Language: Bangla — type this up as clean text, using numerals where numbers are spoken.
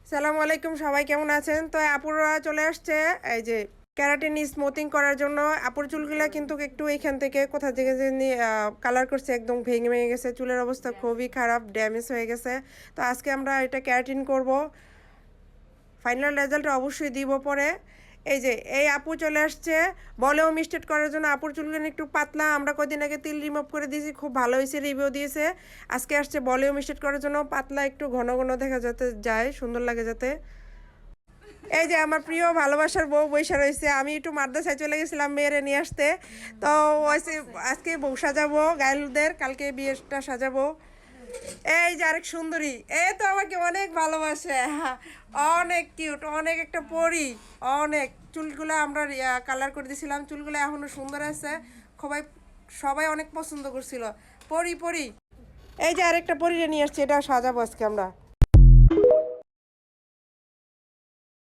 সালামু আলাইকুম, সবাই কেমন আছেন? তো আপুরা চলে আসছে এই যে ক্যারাটিন স্মুথিং করার জন্য। আপুর চুলগুলা কিন্তু একটু এইখান থেকে কোথা থেকে যে কালার করছে, একদম ভেঙে ভেঙে গেছে, চুলের অবস্থা খুবই খারাপ, ড্যামেজ হয়ে গেছে। তো আজকে আমরা এটা ক্যারাটিন করব, ফাইনাল রেজাল্ট অবশ্যই দিব পরে। এই যে এই আপু চলে আসছে ভলিউম স্টেট করার জন্য। আপুর চুলগুলো একটু পাতলা, আমরা কদিন আগে তিল রিমুভ করে দিয়েছি, খুব ভালো হয়েছে, রিভিউ দিয়েছে। আজকে আসছে ভলিউম স্টেট করার জন্য, পাতলা একটু ঘন ঘন দেখা যাতে যায়, সুন্দর লাগে যাতে। এই যে আমার প্রিয় ভালোবাসার বউ বৈশা রয়েছে, আমি একটু মাদ্রাসায় চলে গেছিলাম মেয়েরে নিয়ে আসতে। তো আজকে বউ সাজাবো গায়েলদের, কালকে বিয়েটা সাজাবো। এই যে আরেক সুন্দরী, এই তো আমাকে অনেক ভালোবাসে, হ্যাঁ, অনেক কিউট, অনেক একটা পরি। অনেক চুলগুলো আমরা কালার করে দিয়েছিলাম, চুলগুলো এখনো সুন্দর আছে। সবাই সবাই অনেক পছন্দ করছিল। পরি পরি, এই যে আরেকটা পরিরে নিয়ে আসছি, এটা সাজাবো আজকে আমরা।